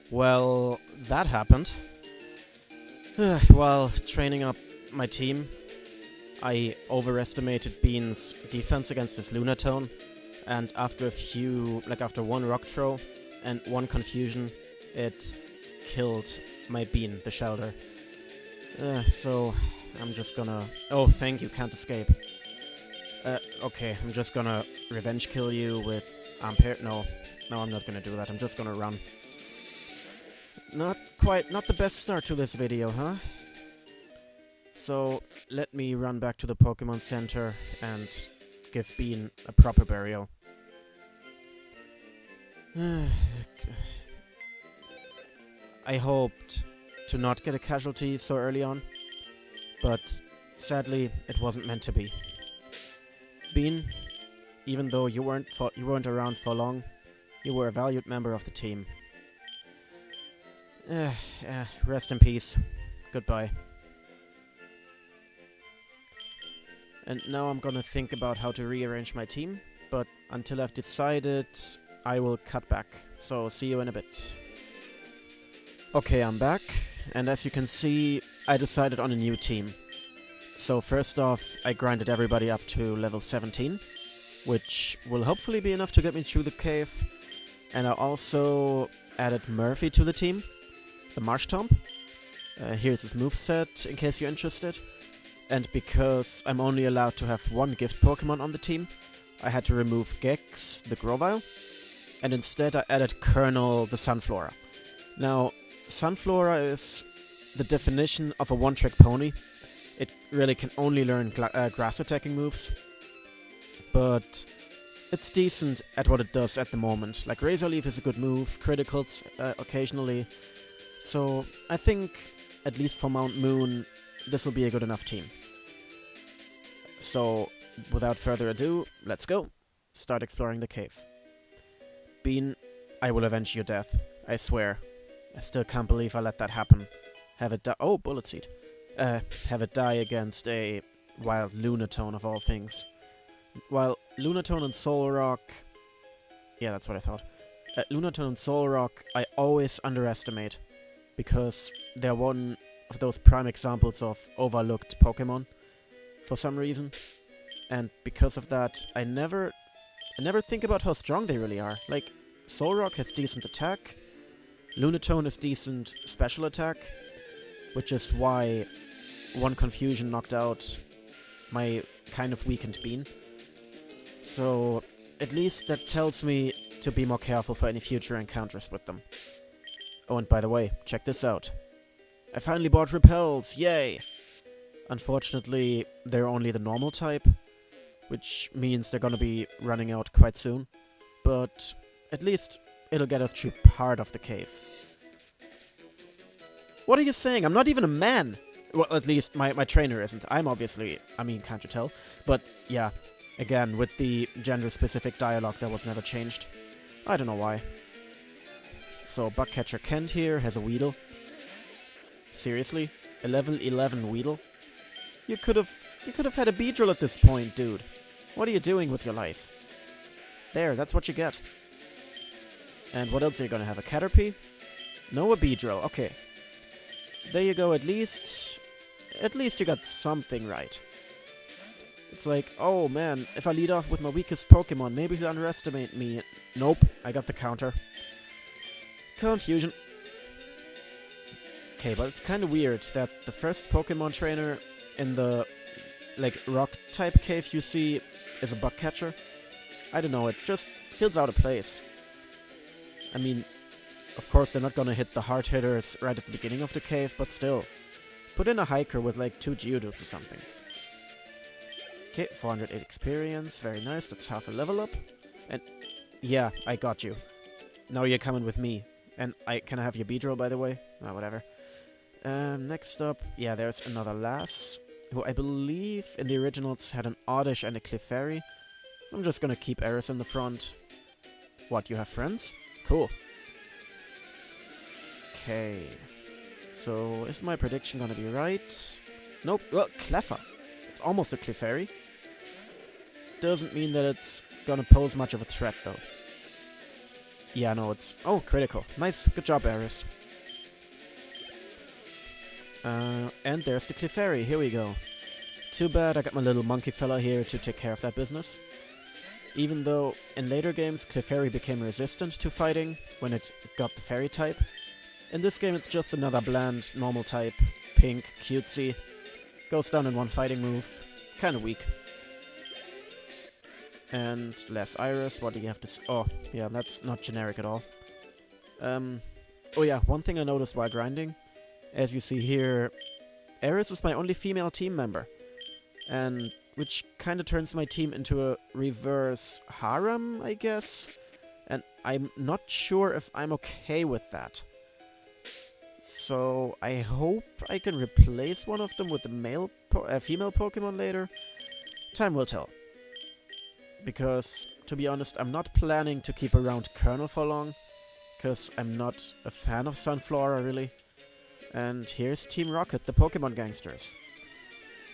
Well, that happened. While training up my team, I overestimated Bean's defense against his Lunatone, and after one rock throw and one confusion, it killed my Bean, the Shelter. So I'm just gonna... Oh, thank you, can't escape. Okay, I'm just gonna revenge kill you with Ampere. No, I'm not gonna do that. I'm just gonna run. Not the best start to this video, huh? So, let me run back to the Pokemon Center and give Bean a proper burial. I hoped to not get a casualty so early on, but sadly, it wasn't meant to be. Bean, even though you weren't around for long, you were a valued member of the team. Rest in peace. Goodbye. And now I'm gonna think about how to rearrange my team, but until I've decided, I will cut back. So, see you in a bit. Okay, I'm back, and as you can see, I decided on a new team. So first off, I grinded everybody up to level 17, which will hopefully be enough to get me through the cave. And I also added Murphy to the team, the Marshtomp. Here's his moveset, in case you're interested. And because I'm only allowed to have one gift Pokemon on the team, I had to remove Gex, the Grovyle, and instead I added Colonel, the Sunflora. Now, Sunflora is the definition of a one-trick pony. It really can only learn grass attacking moves, but it's decent at what it does at the moment. Like Razor Leaf is a good move, criticals occasionally, so I think, at least for Mount Moon, this will be a good enough team. So, without further ado, let's go. Start exploring the cave. Bean, I will avenge your death, I swear. I still can't believe I let that happen. Have it die— oh, Bullet Seed. Have it die against a wild Lunatone of all things. While Lunatone and Solrock... yeah, that's what I thought. Lunatone and Solrock I always underestimate, because they're one of those prime examples of overlooked Pokemon, for some reason. And because of that, I never think about how strong they really are. Like, Solrock has decent attack, Lunatone has decent special attack, which is why one confusion knocked out my kind of weakened Bean. So, at least that tells me to be more careful for any future encounters with them. Oh, and by the way, check this out. I finally bought Repels, yay! Unfortunately, they're only the normal type, which means they're gonna be running out quite soon. But at least it'll get us through part of the cave. What are you saying? I'm not even a man! Well, at least my trainer isn't. I'm obviously, I mean, can't you tell? But yeah, again, with the gender-specific dialogue that was never changed. I don't know why. So, Bugcatcher Kent here has a Weedle. Seriously? A level 11 Weedle? You could have had a Beedrill at this point, dude. What are you doing with your life? There, that's what you get. And what else are you gonna have? A Caterpie? No, a Beedrill. Okay. There you go, at least you got something right. It's like, oh man, if I lead off with my weakest Pokemon, maybe he'll underestimate me. Nope, I got the counter. Confusion. Okay, but it's kind of weird that the first Pokemon trainer in the, like, rock-type cave you see is a Bugcatcher. I don't know, it just feels out of place. I mean, of course they're not gonna hit the hard hitters right at the beginning of the cave, but still. Put in a Hiker with like 2 Geodudes or something. Okay, 408 experience, very nice, that's half a level up. And yeah, I got you. Now you're coming with me. And can I have your Beedrill, by the way? Oh, whatever. Next up, yeah, there's another Lass, who I believe in the originals had an Oddish and a Clefairy. So I'm just gonna keep Eris in the front. What, you have friends? Cool. Okay. So, is my prediction gonna be right? Nope. Well, Cleffa. It's almost a Clefairy. Doesn't mean that it's gonna pose much of a threat, though. Yeah, no, it's... Oh, critical. Nice. Good job, Aris. And there's the Clefairy. Here we go. Too bad I got my little monkey fella here to take care of that business. Even though in later games Clefairy became resistant to fighting when it got the fairy type. In this game it's just another bland, normal type, pink, cutesy. Goes down in one fighting move. Kinda weak. And less Iris, what do you have to oh, yeah, that's not generic at all. Oh yeah, one thing I noticed while grinding. As you see here, Aris is my only female team member. And which kinda turns my team into a reverse harem, I guess? And I'm not sure if I'm okay with that. So I hope I can replace one of them with the female Pokemon later. Time will tell. Because, to be honest, I'm not planning to keep around Colonel for long. Because I'm not a fan of Sunflora, really. And here's Team Rocket, the Pokemon gangsters.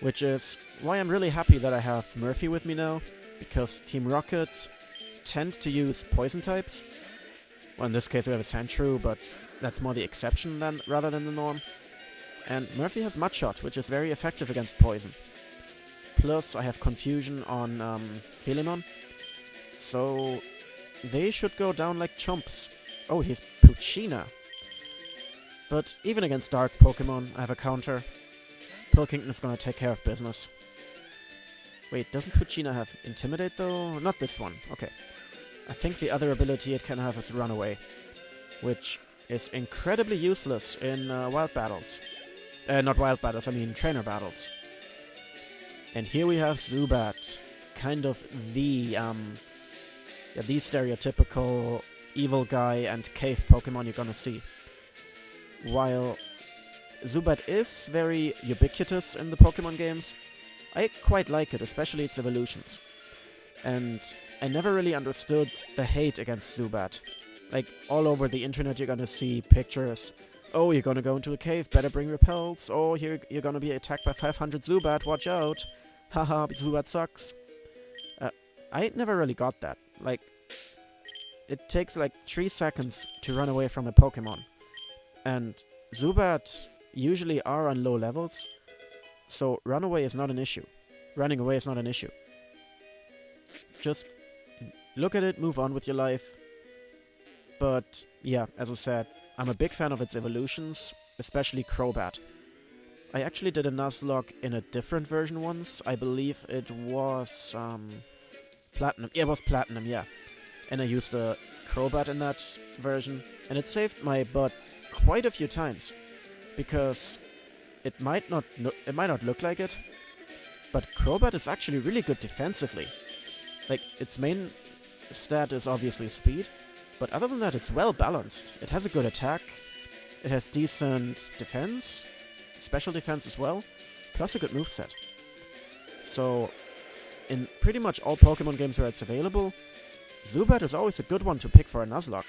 Which is why I'm really happy that I have Murphy with me now. Because Team Rocket tend to use poison types. Well, in this case we have a Sandshrew, but that's more the exception rather than the norm. And Murphy has Mudshot, which is very effective against poison. Plus I have Confusion on Philemon. So they should go down like chumps. Oh, he's Poochyena. But even against dark Pokemon, I have a counter. Pilkington is gonna take care of business. Wait, doesn't Poochyena have Intimidate though? Not this one, okay. I think the other ability it can have is Runaway, which is incredibly useless in wild battles. Not wild battles, I mean trainer battles. And here we have Zubat, kind of the stereotypical evil guy and cave Pokemon you're gonna see. While Zubat is very ubiquitous in the Pokemon games, I quite like it, especially its evolutions. And I never really understood the hate against Zubat. Like, all over the internet you're gonna see pictures. Oh, you're gonna go into a cave, better bring repels. Oh, you're gonna be attacked by 500 Zubat, watch out. Haha, Zubat sucks. I never really got that. Like, it takes like 3 seconds to run away from a Pokemon. And Zubat usually are on low levels, so runaway is not an issue. Running away is not an issue. Just look at it, move on with your life. But yeah, as I said, I'm a big fan of its evolutions, especially Crobat. I actually did a Nuzlocke in a different version once. I believe it was Platinum. Yeah, it was Platinum, yeah. And I used a Crobat in that version, and it saved my butt quite a few times. Because it might not look like it, but Crobat is actually really good defensively. Like, its main stat is obviously speed, but other than that it's well balanced. It has a good attack, it has decent defense, special defense as well, plus a good moveset. So, in pretty much all Pokemon games where it's available, Zubat is always a good one to pick for a Nuzlocke.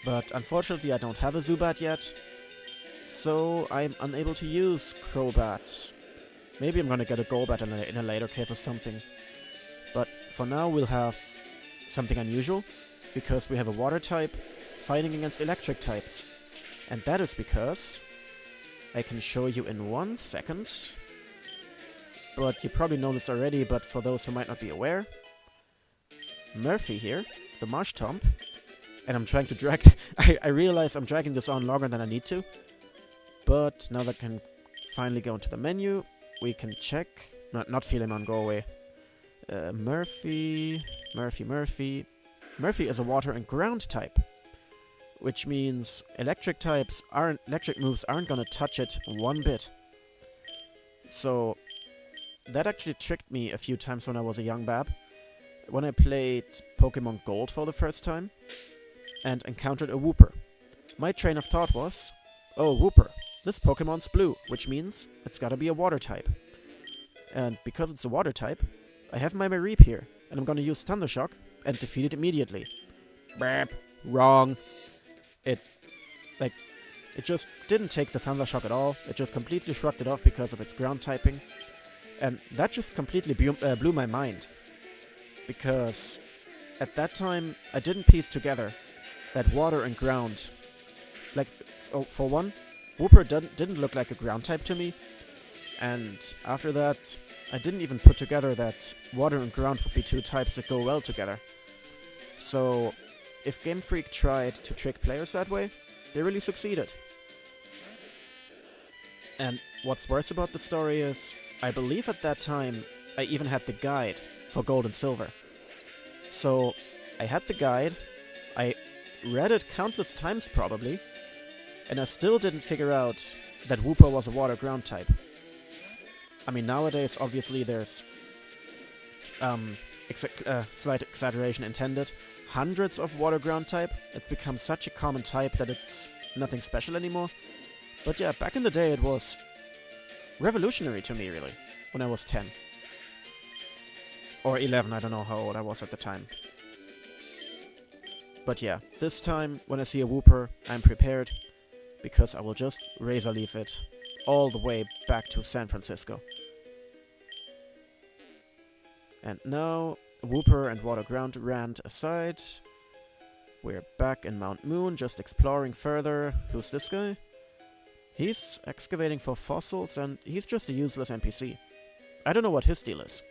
But unfortunately I don't have a Zubat yet, so I'm unable to use Crobat. Maybe I'm gonna get a Golbat in a later cave or something. But for now we'll have something unusual, because we have a water type fighting against electric types. And that is because I can show you in 1 second. But you probably know this already, but for those who might not be aware, Murphy here, the Marshtomp, and I'm trying to drag... I realize I'm dragging this on longer than I need to. But now that I can finally go into the menu, we can check... Not Philemon, go away. Murphy... Murphy is a water and ground type. Which means electric moves aren't gonna touch it one bit. So that actually tricked me a few times when I was a young bab. When I played Pokemon Gold for the first time and encountered a Wooper. My train of thought was, oh, Wooper, this Pokemon's blue, which means it's gotta be a water type. And because it's a water type, I have my Mareep here, and I'm gonna use Thundershock and defeat it immediately. Brap. Wrong. It just didn't take the Thundershock at all. It just completely shrugged it off because of its ground typing. And that just completely blew my mind. Because at that time, I didn't piece together that water and ground... Like, for one, Wooper didn't look like a ground type to me, and after that, I didn't even put together that water and ground would be two types that go well together. So, if Game Freak tried to trick players that way, they really succeeded. And what's worse about the story is, I believe at that time, I even had the guide for Gold and Silver. So, I had the guide, I read it countless times probably, and I still didn't figure out that Wooper was a water ground type. I mean, nowadays, obviously, there's slight exaggeration intended. Hundreds of water ground type. It's become such a common type that it's nothing special anymore. But yeah, back in the day, it was revolutionary to me, really, when I was 10. Or 11, I don't know how old I was at the time. But yeah, this time, when I see a Wooper, I'm prepared, because I will just Razor Leaf it all the way back to San Francisco. And now, Wooper and Water Ground rant aside, we're back in Mount Moon, just exploring further. Who's this guy? He's excavating for fossils, and he's just a useless NPC. I don't know what his deal is.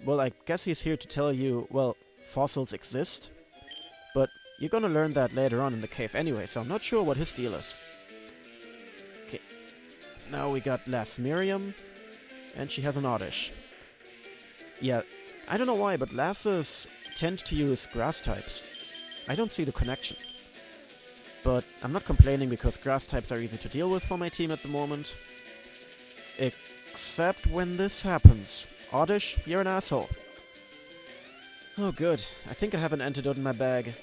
Well, I guess he's here to tell you, well, fossils exist, but you're gonna learn that later on in the cave anyway, so I'm not sure what his deal is. Okay, now we got Lass Miriam, and she has an Oddish. Yeah, I don't know why, but Lasses tend to use grass types. I don't see the connection. But I'm not complaining because grass types are easy to deal with for my team at the moment. Except when this happens. Oddish, you're an asshole. Oh good, I think I have an antidote in my bag,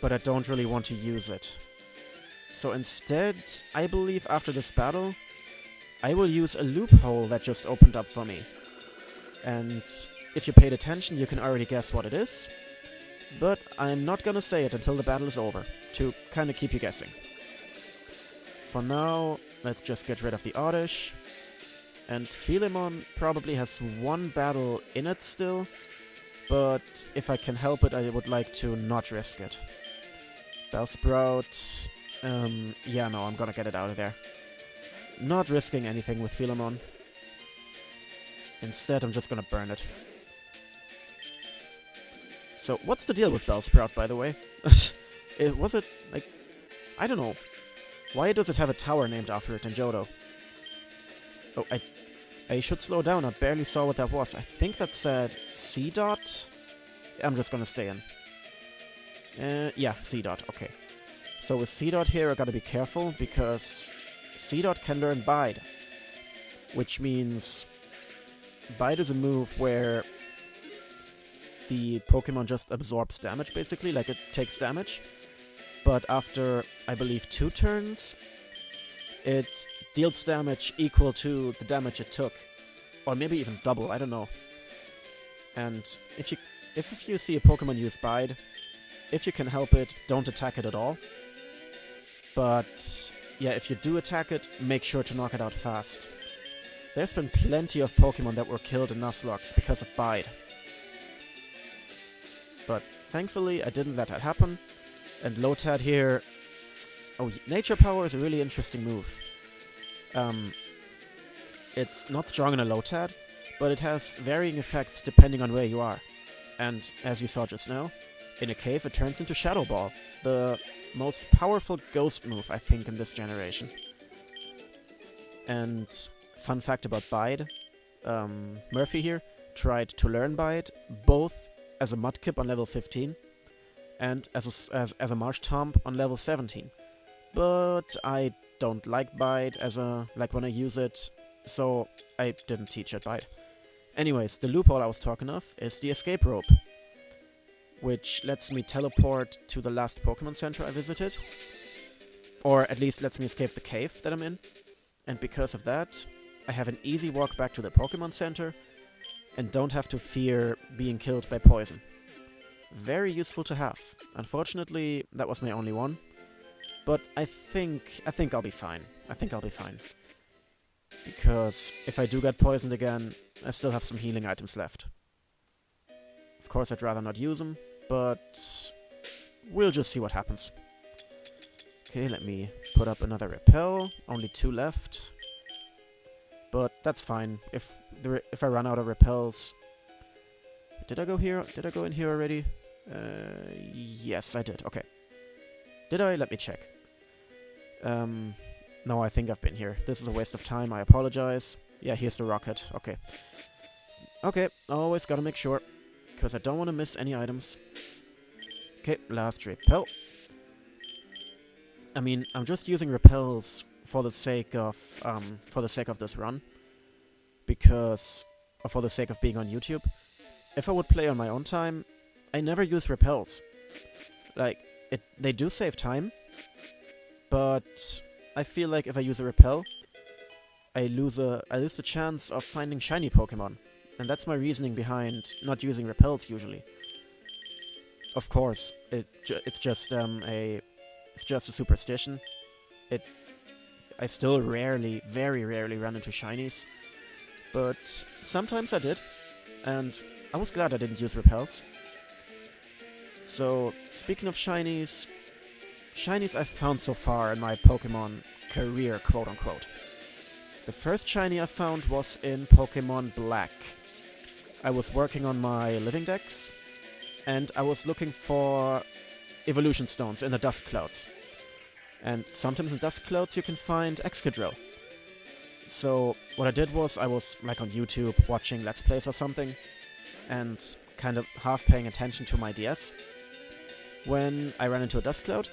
but I don't really want to use it. So instead, I believe after this battle, I will use a loophole that just opened up for me. And if you paid attention, you can already guess what it is. But I'm not gonna say it until the battle is over, to kinda keep you guessing. For now, let's just get rid of the Oddish. And Philemon probably has one battle in it still, but if I can help it, I would like to not risk it. Bellsprout... yeah, no, I'm gonna get it out of there. Not risking anything with Philemon. Instead, I'm just gonna burn it. So, what's the deal with Bellsprout, by the way? Was it, like... I don't know. Why does it have a tower named after it in Johto? Oh, I should slow down. I barely saw what that was. I think that said C-Dot? I'm just gonna stay in. Yeah, C-Dot, okay. So with C-Dot here, I gotta be careful, because C-Dot can learn Bide. Which means... Bide is a move where the Pokemon just absorbs damage, basically, like it takes damage. But after, I believe, 2 turns, it deals damage equal to the damage it took. Or maybe even double, I don't know. And if you see a Pokemon use Bide, if you can help it, don't attack it at all. But yeah, if you do attack it, make sure to knock it out fast. There's been plenty of Pokemon that were killed in Nuzlocke because of Bide. But thankfully, I didn't let that happen. And Lotad here... Oh, Nature Power is a really interesting move. It's not strong in a Lotad, but it has varying effects depending on where you are. And as you saw just now, in a cave it turns into Shadow Ball, the most powerful ghost move, I think, in this generation. And fun fact about Bide, Murphy here tried to learn Bide, both as a Mudkip on level 15, and as a Marsh Tomb on level 17. But I don't like Bide when I use it, so I didn't teach it Bide. Anyways, the loophole I was talking of is the escape rope, which lets me teleport to the last Pokemon Center I visited, or at least lets me escape the cave that I'm in, and because of that, I have an easy walk back to the Pokemon Center, and don't have to fear being killed by poison. Very useful to have. Unfortunately, that was my only one. But I think I'll be fine. I think I'll be fine. Because if I do get poisoned again, I still have some healing items left. Of course, I'd rather not use them, but we'll just see what happens. Okay, let me put up another repel. Only 2 left. But that's fine. If I run out of repels... Did I go here? Did I go in here already? Yes, I did. Okay. Did I? Let me check. No, I think I've been here. This is a waste of time. I apologize. Yeah, here's the rocket. Okay. Okay, always gotta make sure. Because I don't want to miss any items. Okay, last repel. I mean, I'm just using repels for the sake of this run. Because... or for the sake of being on YouTube. If I would play on my own time, I never use repels. Like, they do save time, but I feel like if I use a repel, I lose the chance of finding shiny Pokemon. And that's my reasoning behind not using repels usually. Of course, it's just a superstition. I still very rarely run into shinies, but sometimes I did, and I was glad I didn't use repels. So, speaking of shinies I've found so far in my Pokemon career, quote-unquote. The first shiny I found was in Pokemon Black. I was working on my living dex, and I was looking for evolution stones in the dust clouds. And sometimes in dust clouds you can find Excadrill. So what I did was I was like on YouTube watching Let's Plays or something, and kind of half paying attention to my DS, when I ran into a dust cloud,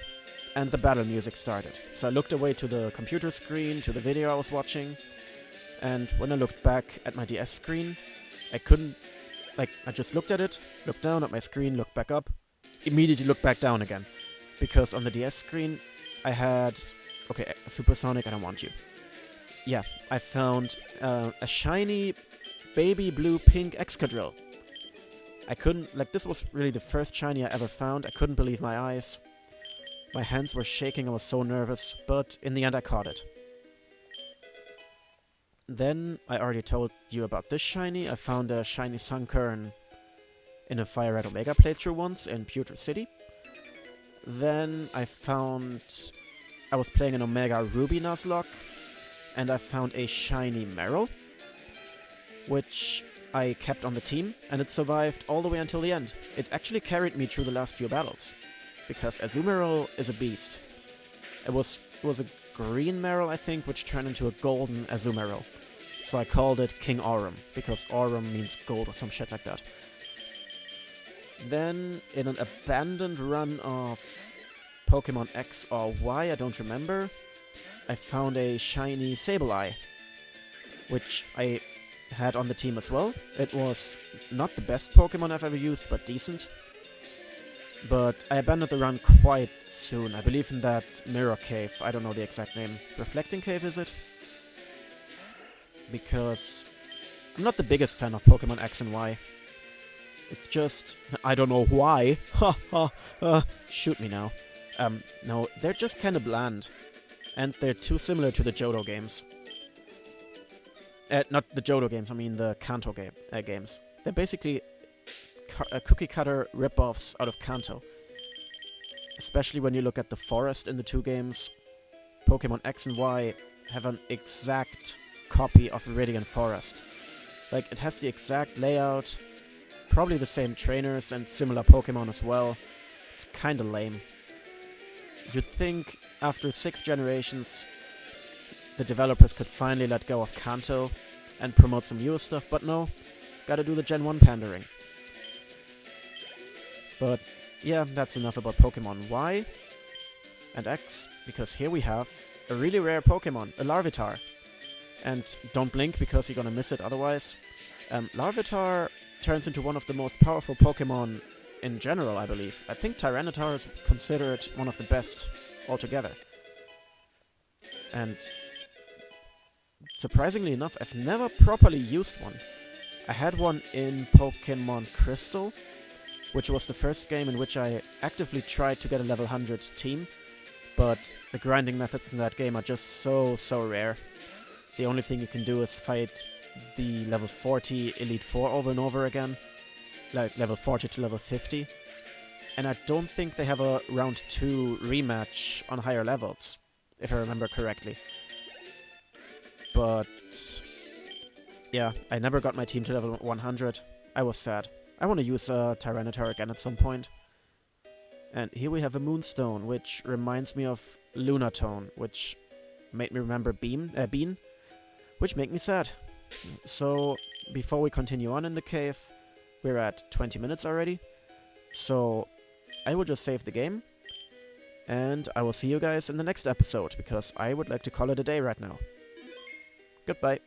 and the battle music started. So I looked away to the computer screen, to the video I was watching, and when I looked back at my DS screen, I couldn't... like, I just looked at it, looked down at my screen, looked back up, immediately looked back down again. Because on the DS screen, I had... okay, Supersonic, I don't want you. Yeah, I found a shiny baby blue-pink Excadrill. I couldn't... like, this was really the first shiny I ever found. I couldn't believe my eyes. My hands were shaking, I was so nervous, but in the end I caught it. Then, I already told you about this shiny. I found a shiny Sunkern in a FireRed Omega playthrough once in Pewter City. Then I was playing an Omega Ruby Nuzlocke, and I found a shiny Meryl, which I kept on the team, and it survived all the way until the end. It actually carried me through the last few battles, because Azumarill is a beast. It was a green Meryl, I think, which turned into a golden Azumarill. So I called it King Aurum, because Aurum means gold or some shit like that. Then, in an abandoned run of Pokemon X or Y, I don't remember, I found a shiny Sableye, which I had on the team as well. It was not the best Pokemon I've ever used, but decent. But I abandoned the run quite soon. I believe in that Mirror Cave. I don't know the exact name. Reflecting Cave, is it? Because I'm not the biggest fan of Pokemon X and Y. It's just... I don't know why. Ha ha. Shoot me now. No, they're just kind of bland. And they're too similar to the Johto games. Not the Johto games, I mean the Kanto games. They're basically cookie-cutter rip-offs out of Kanto. Especially when you look at the forest in the two games. Pokemon X and Y have an exact copy of Viridian Forest. Like, it has the exact layout, probably the same trainers and similar Pokemon as well. It's kinda lame. You'd think after 6 generations the developers could finally let go of Kanto and promote some newer stuff, but no, gotta do the Gen 1 pandering. But yeah, that's enough about Pokemon Y and X, because here we have a really rare Pokemon, a Larvitar. And don't blink because you're gonna miss it otherwise. Larvitar turns into one of the most powerful Pokemon in general, I believe. I think Tyranitar is considered one of the best altogether. And surprisingly enough, I've never properly used one. I had one in Pokemon Crystal, which was the first game in which I actively tried to get a level 100 team, but the grinding methods in that game are just so rare. The only thing you can do is fight the level 40 Elite Four over and over again, like level 40 to level 50, And I don't think they have a round 2 rematch on higher levels, if I remember correctly. But yeah, I never got my team to level 100. I was sad. I want to use a Tyranitar again at some point. And here we have a Moonstone, which reminds me of Lunatone, which made me remember Bean, which made me sad. So, before we continue on in the cave, we're at 20 minutes already. So, I will just save the game, and I will see you guys in the next episode, because I would like to call it a day right now. Goodbye.